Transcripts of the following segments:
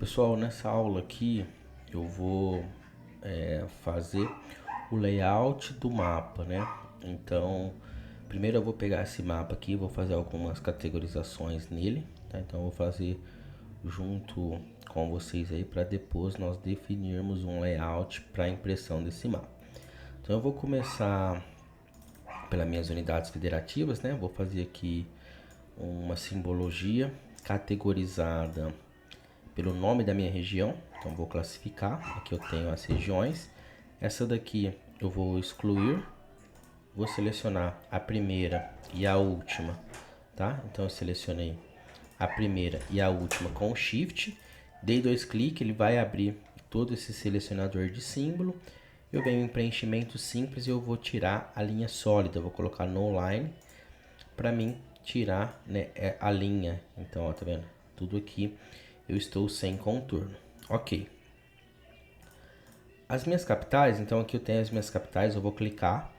Pessoal, nessa aula aqui eu vou fazer o layout do mapa, né? Então, primeiro eu vou pegar esse mapa aqui, vou fazer algumas categorizações nele, tá? Então eu vou fazer junto com vocês aí para depois nós definirmos um layout para impressão desse mapa. Então eu vou começar pelas minhas unidades federativas, né? Vou fazer aqui uma simbologia categorizada pelo nome da minha região. Então vou classificar, aqui eu tenho as regiões. Essa daqui eu vou excluir, vou selecionar a primeira e a última, tá? Então eu selecionei a primeira e a última com o Shift, dei 2 cliques, ele vai abrir todo esse selecionador de símbolo. Eu venho em preenchimento simples e eu vou tirar a linha sólida, vou colocar no line para mim tirar, né, a linha. Então, ó, tá vendo? Tudo aqui eu estou sem contorno. Ok. As minhas capitais, então aqui eu tenho as minhas capitais, eu vou clicar,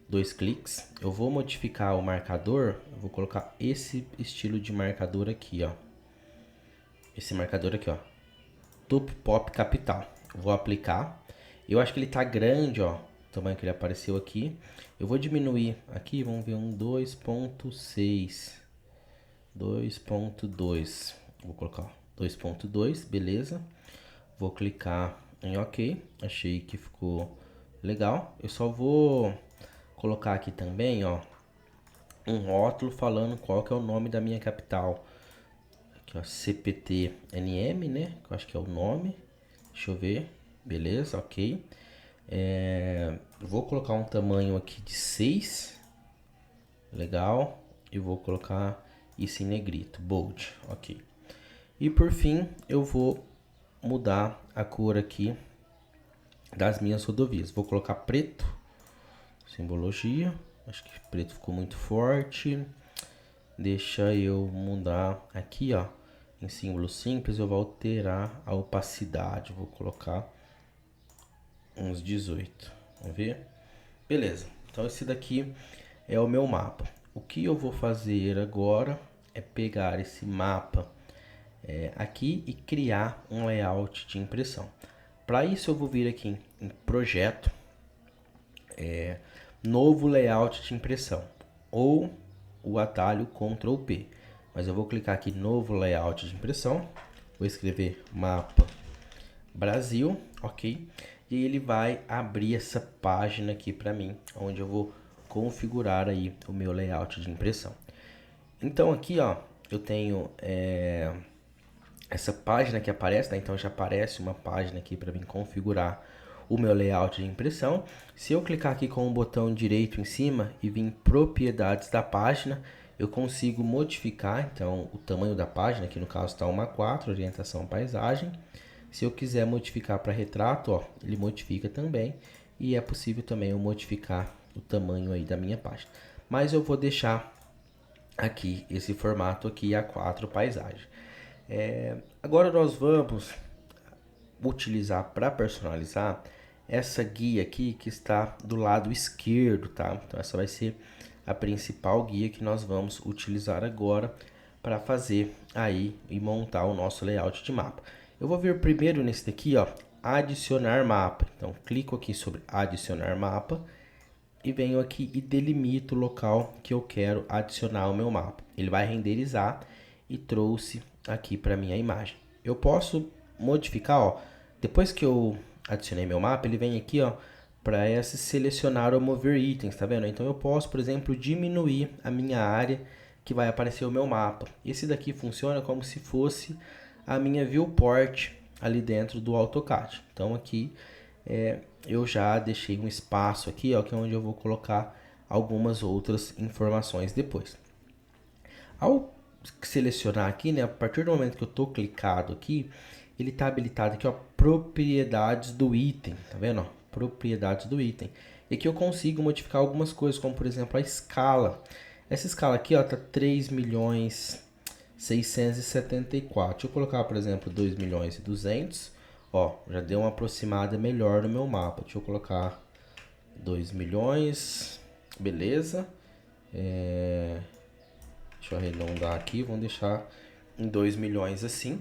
2 cliques, eu vou modificar o marcador, eu vou colocar esse estilo de marcador aqui, ó. Esse marcador aqui, ó. Top Pop Capital. Eu vou aplicar. Eu acho que ele tá grande, ó. O tamanho que ele apareceu aqui. Eu vou diminuir aqui, vamos ver um 2.6. 2.2. Vou colocar 2.2, beleza. Vou clicar em OK. Achei que ficou legal. Eu só vou colocar aqui também, ó, um rótulo falando qual que é o nome da minha capital. Aqui, ó, CPT-NM, né? Que eu acho que é o nome. Deixa eu ver. Beleza, ok. Vou colocar um tamanho aqui de 6. Legal. E vou colocar isso em negrito, bold, ok. E por fim, eu vou mudar a cor aqui das minhas rodovias. Vou colocar preto, simbologia. Acho que preto ficou muito forte. Deixa eu mudar aqui, ó, em símbolo simples. Eu vou alterar a opacidade. Vou colocar uns 18. Vamos ver? Beleza. Então esse daqui é o meu mapa. O que eu vou fazer agora é pegar esse mapa aqui e criar um layout de impressão. Para isso eu vou vir aqui em projeto, novo layout de impressão, ou o atalho Ctrl P. Mas eu vou clicar aqui novo layout de impressão, vou escrever mapa Brasil, ok? E ele vai abrir essa página aqui para mim, onde eu vou configurar aí o meu layout de impressão. Então aqui, ó, eu tenho essa página que aparece, né? Então já aparece uma página aqui para mim configurar o meu layout de impressão. Se eu clicar aqui com o botão direito em cima e vir em propriedades da página, eu consigo modificar então o tamanho da página, que no caso está uma 4, orientação paisagem. Se eu quiser modificar para retrato, ó, ele modifica também, e é possível também eu modificar o tamanho aí da minha página. Mas eu vou deixar aqui esse formato aqui A4 paisagem. Agora nós vamos utilizar para personalizar essa guia aqui que está do lado esquerdo, tá? Então essa vai ser a principal guia que nós vamos utilizar agora para fazer aí e montar o nosso layout de mapa. Eu vou vir primeiro nesse daqui, ó, adicionar mapa. Então clico aqui sobre adicionar mapa e venho aqui e delimito o local que eu quero adicionar o meu mapa. Ele vai renderizar e trouxe aqui para minha imagem. Eu posso modificar, ó, depois que eu adicionei meu mapa, ele vem aqui, ó, para esse selecionar ou mover itens, tá vendo? Então eu posso, por exemplo, diminuir a minha área que vai aparecer o meu mapa. Esse daqui funciona como se fosse a minha viewport ali dentro do AutoCAD. Então aqui eu já deixei um espaço aqui, ó, que é onde eu vou colocar algumas outras informações depois. Ao selecionar aqui, né, a partir do momento que eu estou clicado aqui, ele está habilitado aqui, ó, propriedades do item, tá vendo? Ó, propriedades do item. E aqui eu consigo modificar algumas coisas, como por exemplo a escala. Essa escala aqui, ó, tá 3.674.000. Deixa eu colocar, por exemplo, 2.200.000. Ó, já deu uma aproximada melhor no meu mapa. Deixa eu colocar 2 milhões, beleza. Deixa eu arredondar aqui, vamos deixar em 2 milhões assim.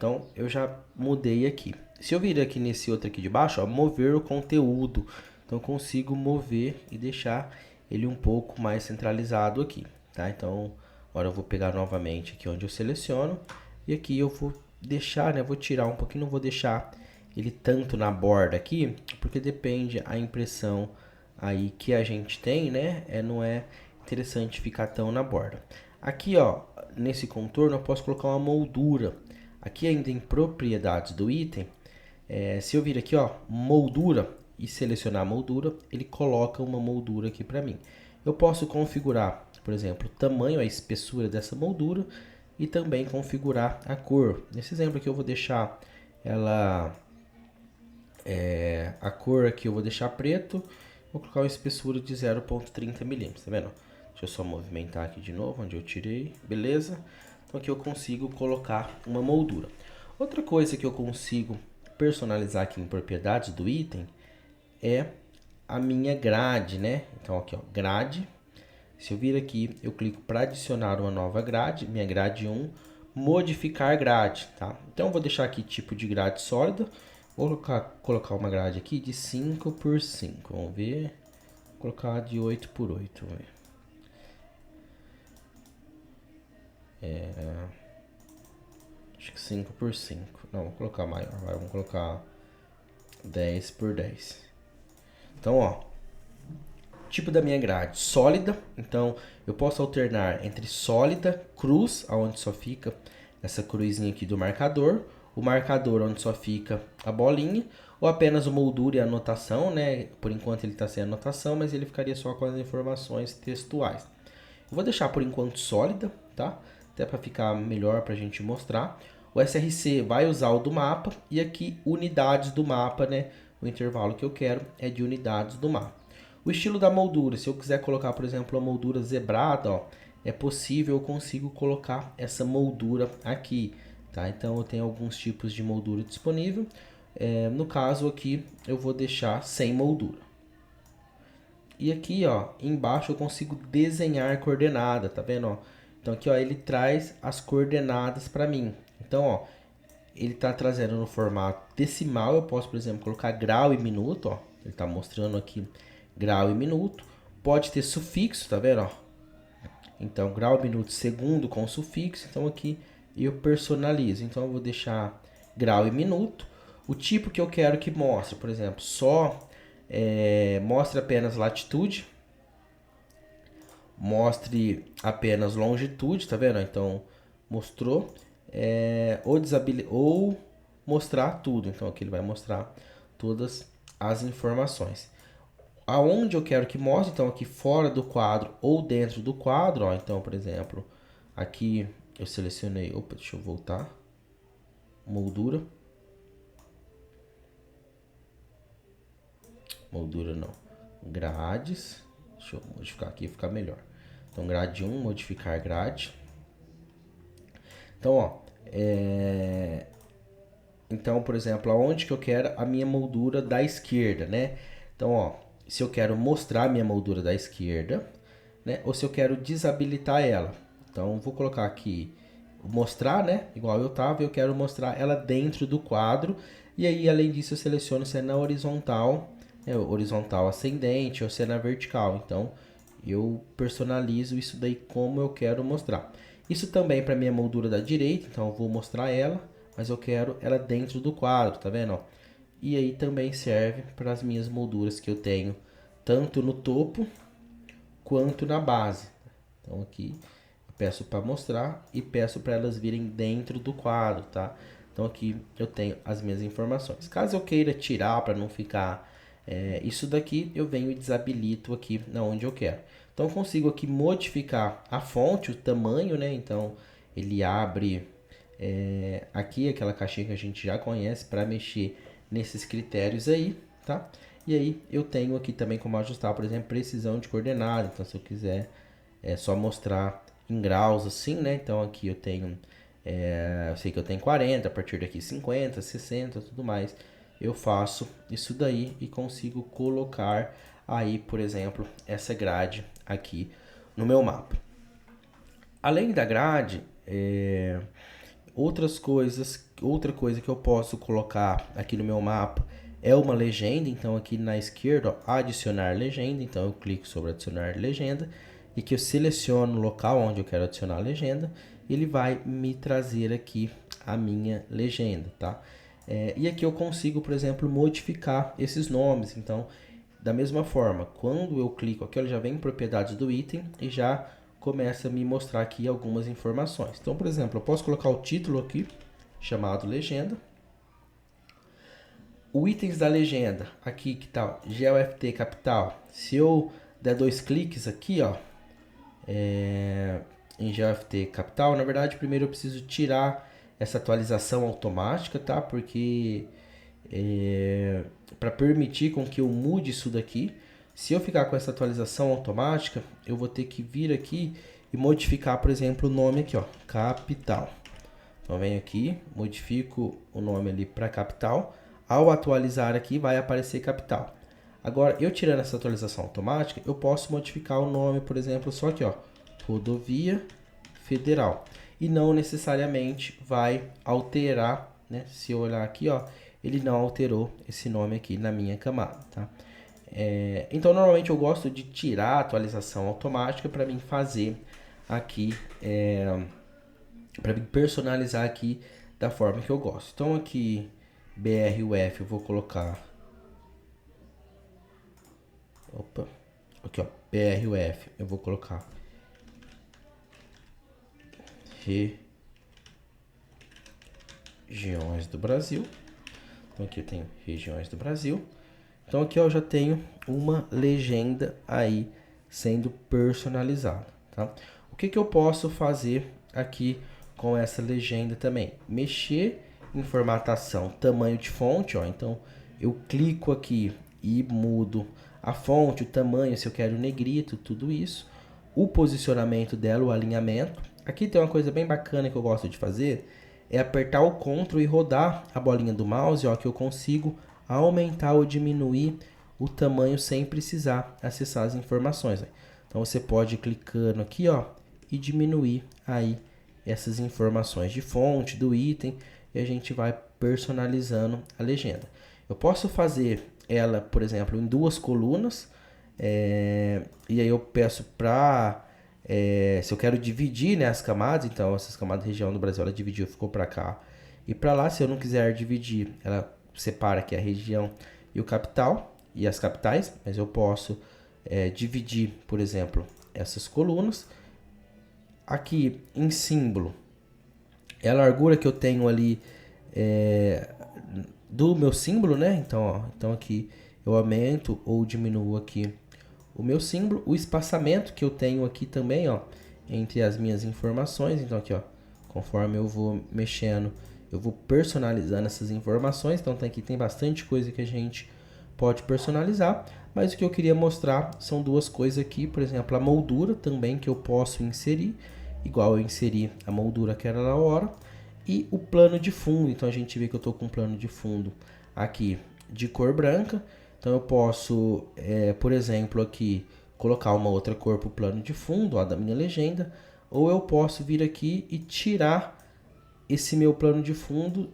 Então, eu já mudei aqui. Se eu vir aqui nesse outro aqui de baixo, ó, mover o conteúdo. Então, eu consigo mover e deixar ele um pouco mais centralizado aqui, tá? Então, agora eu vou pegar novamente aqui onde eu seleciono. E aqui eu vou deixar, né? Vou tirar um pouquinho, não vou deixar ele tanto na borda aqui, porque depende a impressão aí que a gente tem, né? Não é interessante ficar tão na borda. Aqui, ó, nesse contorno eu posso colocar uma moldura. Aqui ainda em propriedades do item, se eu vir aqui, ó, moldura e selecionar a moldura, ele coloca uma moldura aqui para mim. Eu posso configurar, por exemplo, o tamanho, a espessura dessa moldura e também configurar a cor. Nesse exemplo aqui eu vou deixar ela, a cor aqui eu vou deixar preto, vou colocar uma espessura de 0,30 milímetros, tá vendo? Deixa eu só movimentar aqui de novo, onde eu tirei, beleza? Então aqui eu consigo colocar uma moldura. Outra coisa que eu consigo personalizar aqui em propriedades do item é a minha grade, né? Então aqui, ó, grade. Se eu vir aqui, eu clico para adicionar uma nova grade, minha grade 1, modificar grade, tá? Então eu vou deixar aqui tipo de grade sólida, vou colocar uma grade aqui de 5 por 5, vamos ver, vou colocar de 8 por 8, vamos ver. Acho que 5 por 5, não, vou colocar maior, vamos colocar 10 por 10. Então, ó, tipo da minha grade, sólida. Então, eu posso alternar entre sólida, cruz, aonde só fica essa cruzinha aqui do marcador, o marcador onde só fica a bolinha, ou apenas o moldura e a anotação, né? Por enquanto ele está sem anotação, mas ele ficaria só com as informações textuais. Eu vou deixar por enquanto sólida, tá? Até para ficar melhor para a gente mostrar. O SRC vai usar o do mapa e aqui unidades do mapa, né? O intervalo que eu quero é de unidades do mapa. O estilo da moldura, se eu quiser colocar, por exemplo, a moldura zebrada, ó, é possível, eu consigo colocar essa moldura aqui, tá? Então eu tenho alguns tipos de moldura disponível. No caso aqui, eu vou deixar sem moldura. E aqui, ó, embaixo eu consigo desenhar coordenada, tá vendo, ó? Então aqui, ó, ele traz as coordenadas para mim. Então, ó, ele tá trazendo no formato decimal, eu posso, por exemplo, colocar grau e minuto, ó. Ele tá mostrando aqui grau e minuto. Pode ter sufixo, tá vendo, ó? Então, grau, minuto, segundo com sufixo. Então aqui eu personalizo. Então eu vou deixar grau e minuto. O tipo que eu quero que mostre, por exemplo, só mostre apenas latitude, mostre apenas longitude, tá vendo? Então mostrou, ou mostrar tudo. Então aqui ele vai mostrar todas as informações. Aonde eu quero que mostre, então aqui fora do quadro ou dentro do quadro, ó. Então, por exemplo, aqui eu selecionei, opa, deixa eu voltar, moldura não, grades, deixa eu modificar aqui, ficar melhor. Então, grade 1, modificar grade. Então, ó, então, por exemplo, aonde que eu quero a minha moldura da esquerda, né? Então, ó, se eu quero mostrar a minha moldura da esquerda, né? Ou se eu quero desabilitar ela. Então, vou colocar aqui, mostrar, né? Igual eu tava, eu quero mostrar ela dentro do quadro. E aí, além disso, eu seleciono se é na horizontal, horizontal ascendente ou se é na vertical. Então, eu personalizo isso daí como eu quero mostrar. Isso também para minha moldura da direita, então eu vou mostrar ela, mas eu quero ela dentro do quadro, tá vendo? E aí também serve para as minhas molduras que eu tenho, tanto no topo quanto na base. Então aqui eu peço para mostrar e peço para elas virem dentro do quadro, tá? Então aqui eu tenho as minhas informações. Caso eu queira tirar para não ficar isso daqui, eu venho e desabilito aqui na onde eu quero. Então eu consigo aqui modificar a fonte, o tamanho, né? Então ele abre aqui aquela caixinha que a gente já conhece para mexer nesses critérios aí, tá? E aí eu tenho aqui também como ajustar, por exemplo, precisão de coordenada. Então se eu quiser só mostrar em graus assim, né? Então aqui eu tenho, eu sei que eu tenho 40, a partir daqui 50, 60, tudo mais. Eu faço isso daí e consigo colocar aí, por exemplo, essa grade aqui no meu mapa. Além da grade, outras coisas, outra coisa que eu posso colocar aqui no meu mapa é uma legenda. Então aqui na esquerda, ó, adicionar legenda. Então eu clico sobre adicionar legenda e que eu seleciono o local onde eu quero adicionar a legenda. Ele vai me trazer aqui a minha legenda, tá? E aqui eu consigo, por exemplo, modificar esses nomes. Então, da mesma forma, quando eu clico aqui, ele já vem em propriedades do item e já começa a me mostrar aqui algumas informações. Então, por exemplo, eu posso colocar o título aqui, chamado legenda. O itens da legenda, aqui que tá, GeoFT Capital. Se eu der 2 cliques aqui, ó, em GeoFT Capital, na verdade, primeiro eu preciso tirar essa atualização automática, tá? Porque para permitir com que eu mude isso daqui, se eu ficar com essa atualização automática, eu vou ter que vir aqui e modificar, por exemplo, o nome aqui, ó, Capital. Então, venho aqui, modifico o nome ali para Capital. Ao atualizar aqui, vai aparecer Capital. Agora, eu tirando essa atualização automática, eu posso modificar o nome, por exemplo, só aqui, ó, Rodovia Federal. E não necessariamente vai alterar, né? Se eu olhar aqui, ó, ele não alterou esse nome aqui na minha camada, tá? Então, normalmente eu gosto de tirar a atualização automática para mim fazer aqui, para mim personalizar aqui da forma que eu gosto. Então, aqui, BRUF, eu vou colocar... Opa, aqui, ó, BRUF, eu vou colocar... Regiões do Brasil. Então aqui eu tenho regiões do Brasil. Então aqui eu já tenho uma legenda aí sendo personalizada, tá? O que eu posso fazer aqui com essa legenda também? Mexer em formatação, tamanho de fonte, ó. Então eu clico aqui e mudo a fonte, o tamanho, se eu quero negrito, tudo isso. O posicionamento dela, o alinhamento. Aqui tem uma coisa bem bacana que eu gosto de fazer, é apertar o Ctrl e rodar a bolinha do mouse, ó, que eu consigo aumentar ou diminuir o tamanho sem precisar acessar as informações. Ó. Então você pode ir clicando aqui, ó, e diminuir aí essas informações de fonte, do item, e a gente vai personalizando a legenda. Eu posso fazer ela, por exemplo, em 2 colunas, e aí eu peço para... se eu quero dividir, né, as camadas, então essas camadas de região do Brasil, ela dividiu, ficou para cá e para lá. Se eu não quiser dividir, ela separa aqui a região e o capital e as capitais, mas eu posso dividir, por exemplo, essas colunas. Aqui em símbolo, é a largura que eu tenho ali do meu símbolo, né? Então, ó, então aqui eu aumento ou diminuo aqui o meu símbolo, o espaçamento que eu tenho aqui também, ó, entre as minhas informações. Então aqui, ó, conforme eu vou mexendo, eu vou personalizando essas informações. Então aqui tem bastante coisa que a gente pode personalizar, mas o que eu queria mostrar são 2 coisas aqui, por exemplo, a moldura também que eu posso inserir, igual eu inseri a moldura que era na hora, e o plano de fundo. Então a gente vê que eu estou com um plano de fundo aqui de cor branca. Então eu posso, por exemplo, aqui colocar uma outra cor para o plano de fundo, ó, da minha legenda, ou eu posso vir aqui e tirar esse meu plano de fundo,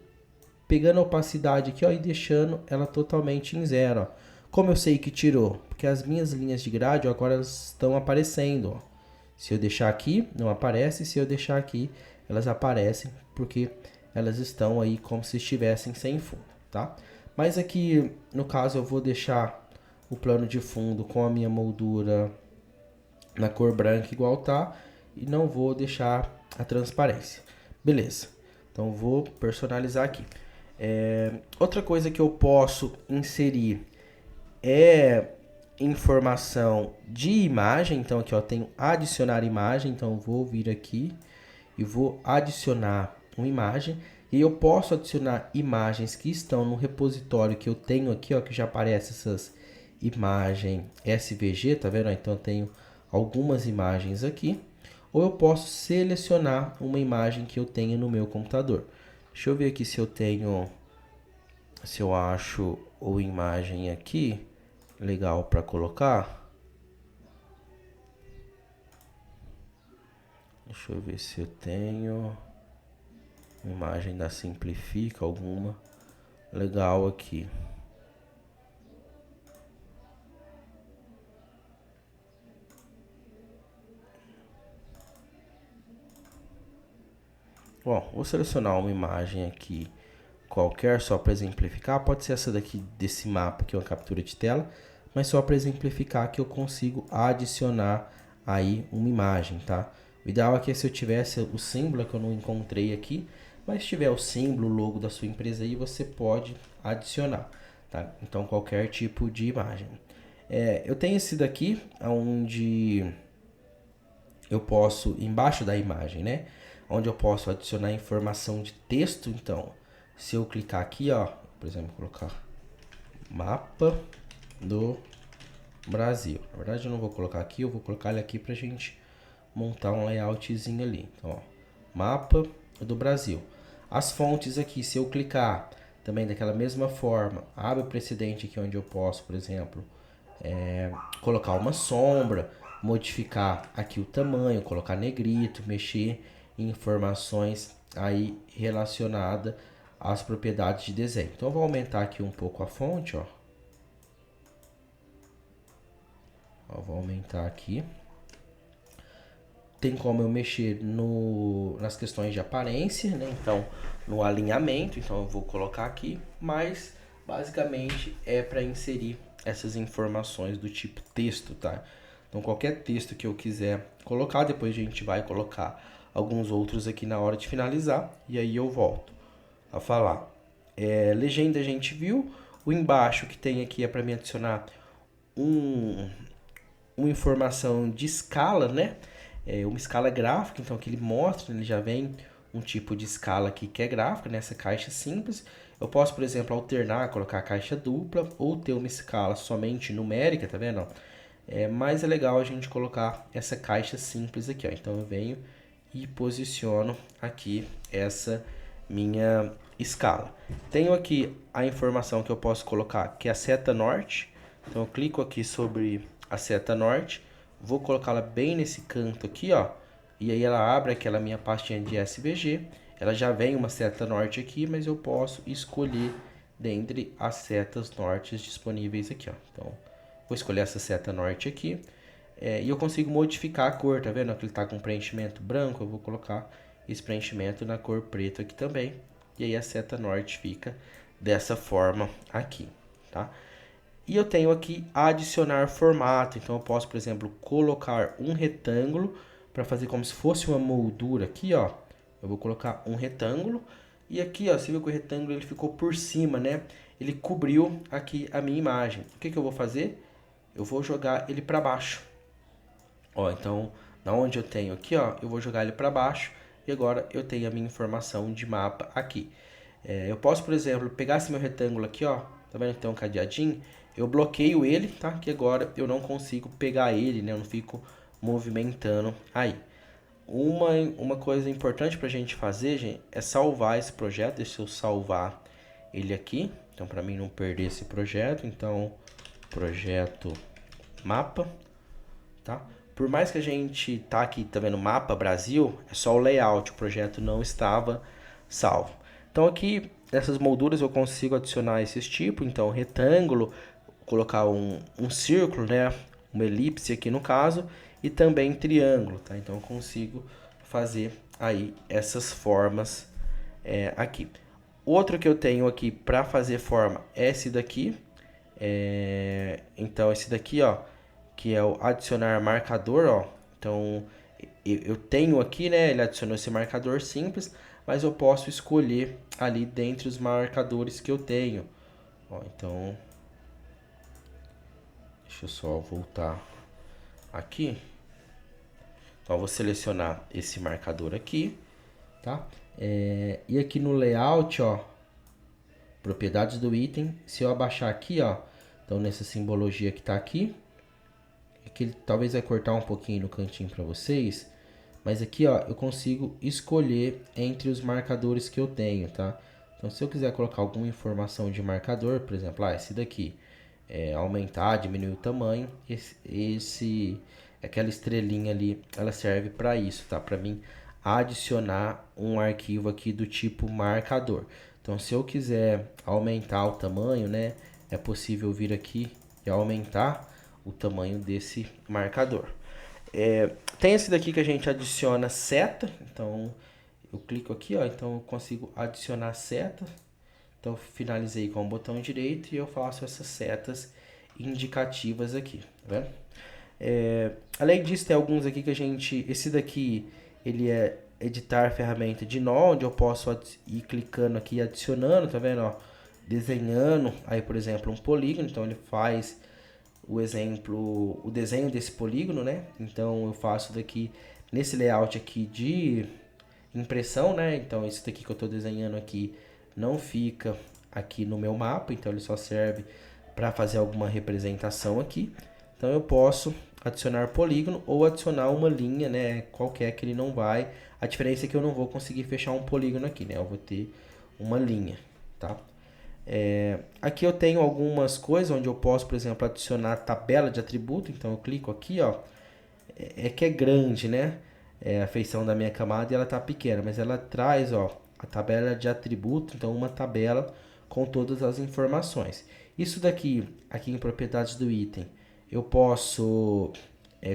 pegando a opacidade aqui, ó, e deixando ela totalmente em 0. Ó. Como eu sei que tirou? Porque as minhas linhas de grade, ó, agora elas estão aparecendo. Ó. Se eu deixar aqui, não aparece. Se eu deixar aqui, elas aparecem, porque elas estão aí como se estivessem sem fundo, tá? Mas aqui, no caso, eu vou deixar o plano de fundo com a minha moldura na cor branca igual tá, e não vou deixar a transparência. Beleza. Então, vou personalizar aqui. Outra coisa que eu posso inserir é informação de imagem. Então, aqui, ó, tenho adicionar imagem. Então, vou vir aqui e vou adicionar uma imagem. E eu posso adicionar imagens que estão no repositório que eu tenho aqui, ó, que já aparece essas imagens SVG, tá vendo? Então eu tenho algumas imagens aqui. Ou eu posso selecionar uma imagem que eu tenho no meu computador. Deixa eu ver aqui se eu tenho, se eu acho uma imagem aqui legal para colocar. Deixa eu ver se eu tenho. imagem da Simplifica, alguma legal aqui. Bom, vou selecionar uma imagem aqui qualquer só para exemplificar. Pode ser essa daqui desse mapa que é uma captura de tela, mas só para exemplificar que eu consigo adicionar aí uma imagem, tá? O ideal aqui é se eu tivesse o símbolo que eu não encontrei aqui, mas se tiver o símbolo, o logo da sua empresa aí, você pode adicionar, tá? Então qualquer tipo de imagem. Eu tenho esse daqui, onde eu posso, embaixo da imagem, né? Onde eu posso adicionar informação de texto. Então, se eu clicar aqui, ó, por exemplo, colocar mapa do Brasil. Na verdade, eu não vou colocar aqui, eu vou colocar ele aqui pra gente montar um layoutzinho ali. Então, ó, mapa do Brasil. As fontes aqui, se eu clicar também daquela mesma forma, abre o precedente aqui onde eu posso, por exemplo, colocar uma sombra, modificar aqui o tamanho, colocar negrito, mexer em informações aí relacionadas às propriedades de desenho. Então eu vou aumentar aqui um pouco a fonte, ó. Vou aumentar aqui. Tem como eu mexer nas questões de aparência, né? Então, no alinhamento, então eu vou colocar aqui, mas basicamente é para inserir essas informações do tipo texto, tá? Então, qualquer texto que eu quiser colocar, depois a gente vai colocar alguns outros aqui na hora de finalizar, e aí eu volto a falar. Legenda a gente viu, o embaixo que tem aqui é para me adicionar uma informação de escala, né? Uma escala gráfica, então que ele mostra, ele já vem um tipo de escala aqui que é gráfica, nessa caixa simples. Eu posso, por exemplo, alternar, colocar a caixa dupla ou ter uma escala somente numérica, tá vendo? Mas é legal a gente colocar essa caixa simples aqui, ó. Então eu venho e posiciono aqui essa minha escala. Tenho aqui a informação que eu posso colocar, que é a seta norte. Então eu clico aqui sobre a seta norte, vou colocá-la bem nesse canto aqui, ó. E aí ela abre aquela minha pastinha de SVG. Ela já vem uma seta norte aqui, mas eu posso escolher dentre as setas nortes disponíveis aqui, ó. Então, vou escolher essa seta norte aqui. E eu consigo modificar a cor, tá vendo? Aqui ele tá com preenchimento branco, eu vou colocar esse preenchimento na cor preta aqui também. E aí a seta norte fica dessa forma aqui, tá? E eu tenho aqui adicionar formato, então eu posso, por exemplo, colocar um retângulo para fazer como se fosse uma moldura aqui, ó. Eu vou colocar um retângulo e aqui, ó, você viu que o retângulo ele ficou por cima, né? Ele cobriu aqui a minha imagem. O que que eu vou fazer? Eu vou jogar ele para baixo. Ó, então, na onde eu tenho aqui, ó, eu vou jogar ele para baixo e agora eu tenho a minha informação de mapa aqui. Eu posso, por exemplo, pegar esse meu retângulo aqui, ó, tá vendo que tem um cadeadinho? Eu bloqueio ele, tá? Que agora eu não consigo pegar ele, né? Eu não fico movimentando aí. Uma coisa importante pra gente fazer, gente, é salvar esse projeto. Deixa eu salvar ele aqui. Então, para mim não perder esse projeto, então, projeto mapa, tá? Por mais que a gente tá aqui, tá vendo, mapa Brasil, é só o layout, o projeto não estava salvo. Então aqui, nessas molduras eu consigo adicionar esses tipos, então retângulo, colocar um círculo, né, uma elipse aqui no caso, e também triângulo, tá? Então eu consigo fazer aí essas formas aqui. Outro que eu tenho aqui para fazer forma é esse daqui. Então esse daqui, ó, que é o adicionar marcador, ó. Então eu tenho aqui, né, ele adicionou esse marcador simples, mas eu posso escolher ali dentre os marcadores que eu tenho. Ó, então deixa eu só voltar aqui. Então eu vou selecionar esse marcador aqui, tá? E aqui no layout, ó, propriedades do item, se eu abaixar aqui, ó, então nessa simbologia que tá aqui, que ele talvez vai cortar um pouquinho no cantinho para vocês, mas aqui, ó, eu consigo escolher entre os marcadores que eu tenho, tá? Então, se eu quiser colocar alguma informação de marcador, por exemplo, esse daqui, aumentar, diminuir o tamanho, aquela estrelinha ali, ela serve para isso, tá? Para mim adicionar um arquivo aqui do tipo marcador. Então, se eu quiser aumentar o tamanho, né, é possível vir aqui e aumentar o tamanho desse marcador. Tem esse daqui que a gente adiciona seta, então eu clico aqui, ó, então eu consigo adicionar seta. Então finalizei com o botão direito e eu faço essas setas indicativas aqui, tá vendo? Além disso, tem alguns aqui que a gente... Esse daqui, ele é editar ferramenta de nó, onde eu posso ir clicando aqui e adicionando, tá vendo? Ó, desenhando, aí por exemplo, um polígono, então ele faz o desenho desse polígono, né? Então eu faço daqui, nesse layout aqui de impressão, né? Então esse daqui que eu estou desenhando aqui não fica aqui no meu mapa, então ele só serve para fazer alguma representação aqui. Então eu posso adicionar polígono ou adicionar uma linha, né, qualquer que ele não vai. A diferença é que eu não vou conseguir fechar um polígono aqui, né? Eu vou ter uma linha, tá? Aqui eu tenho algumas coisas onde eu posso, por exemplo, adicionar tabela de atributo. Então eu clico aqui, ó, que é grande, né? A feição da minha camada e ela tá pequena, mas ela traz, ó, a tabela de atributo, então uma tabela com todas as informações. Isso daqui, aqui em propriedades do item, eu posso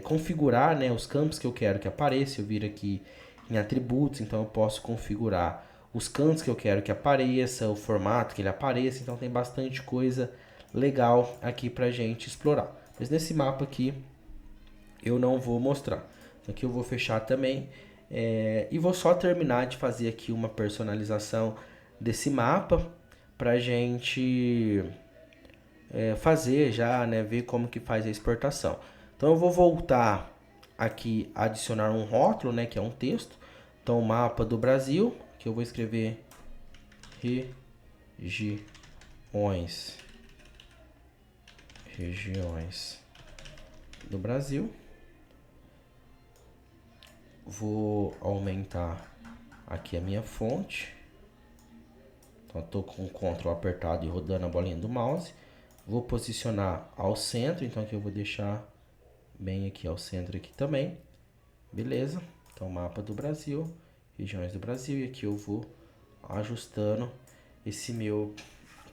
configurar, né, os campos que eu quero que apareça. Eu vir aqui em atributos, então eu posso configurar os cantos que eu quero que apareça, o formato que ele apareça. Então tem bastante coisa legal aqui pra gente explorar. Mas nesse mapa aqui eu não vou mostrar. Aqui eu vou fechar também e vou só terminar de fazer aqui uma personalização desse mapa pra gente fazer já, né, ver como que faz a exportação. Então eu vou voltar aqui a adicionar um rótulo, né, que é um texto. Então mapa do Brasil, que eu vou escrever regiões do Brasil. Vou aumentar aqui a minha fonte. Então estou com o Ctrl apertado e rodando a bolinha do mouse. Vou posicionar ao centro, então aqui eu vou deixar bem aqui ao centro aqui também. Beleza? Então mapa do Brasil, regiões do Brasil, e aqui eu vou ajustando esse meu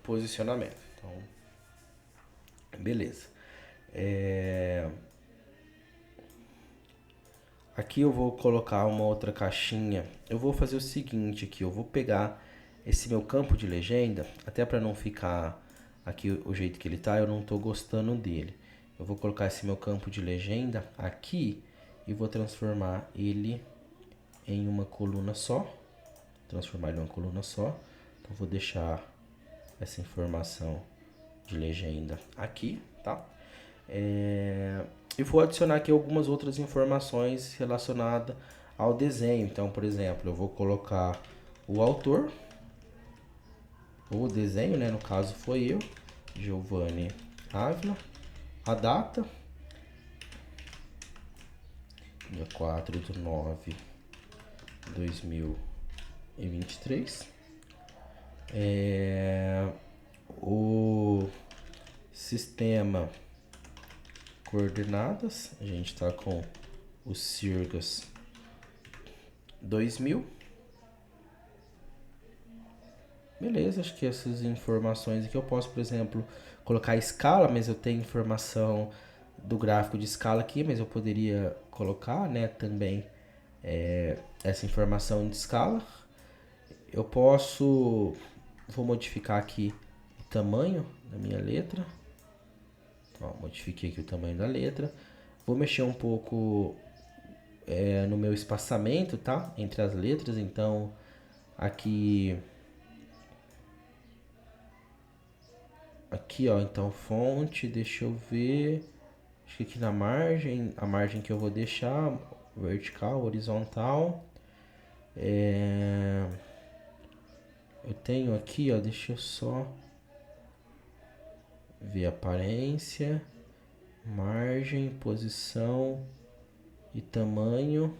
posicionamento. Então, beleza. Aqui eu vou colocar uma outra caixinha. Eu vou fazer o seguinte aqui, eu vou pegar esse meu campo de legenda, até para não ficar aqui o jeito que ele tá, eu não tô gostando dele. Eu vou colocar esse meu campo de legenda aqui e vou transformar ele em uma coluna só. Transformar ele em uma coluna só. Então vou deixar essa informação de legenda aqui, tá? E vou adicionar aqui algumas outras informações relacionadas ao desenho. Então, por exemplo, eu vou colocar o autor, o desenho, né? No caso foi eu, Giovanni Ávila, a data, dia 4/9/2023, o sistema coordenadas, a gente está com o Sirgas 2000. Beleza, acho que essas informações aqui eu posso, por exemplo, colocar a escala, mas eu tenho informação do gráfico de escala aqui, mas eu poderia colocar, né, também essa informação de escala. Eu posso, vou modificar aqui o tamanho da minha letra. Então, modifiquei aqui o tamanho da letra. Vou mexer um pouco no meu espaçamento, tá? Entre as letras. Então, aqui, ó. Então, fonte, deixa eu ver. Acho que aqui na margem, a margem que eu vou deixar, vertical, horizontal. Eu tenho aqui, ó, deixa eu só ver aparência, margem, posição e tamanho.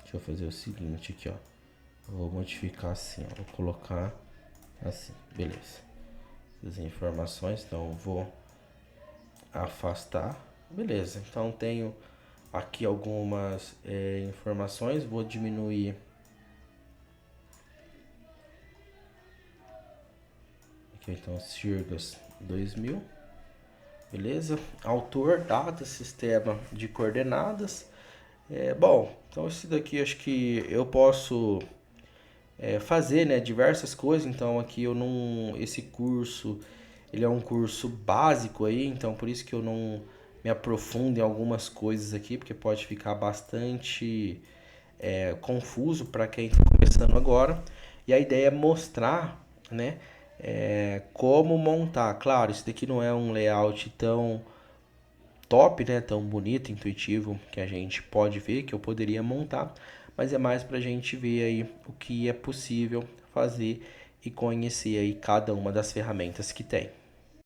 Deixa eu fazer o seguinte aqui, ó. Eu vou modificar assim, ó. Vou colocar assim, beleza. As informações, então eu vou afastar. Beleza, então tenho aqui algumas informações, vou diminuir aqui então Sirgas 2000, beleza? Autor, data, sistema de coordenadas. Bom, então esse daqui acho que eu posso fazer, né, diversas coisas. Então aqui eu não, esse curso ele é um curso básico aí, então por isso que eu não me aprofundo em algumas coisas aqui, porque pode ficar bastante confuso para quem está começando agora. E a ideia é mostrar, né, como montar. Claro, isso daqui não é um layout tão top, né, tão bonito, intuitivo que a gente pode ver, que eu poderia montar, mas é mais para a gente ver aí o que é possível fazer e conhecer aí cada uma das ferramentas que tem.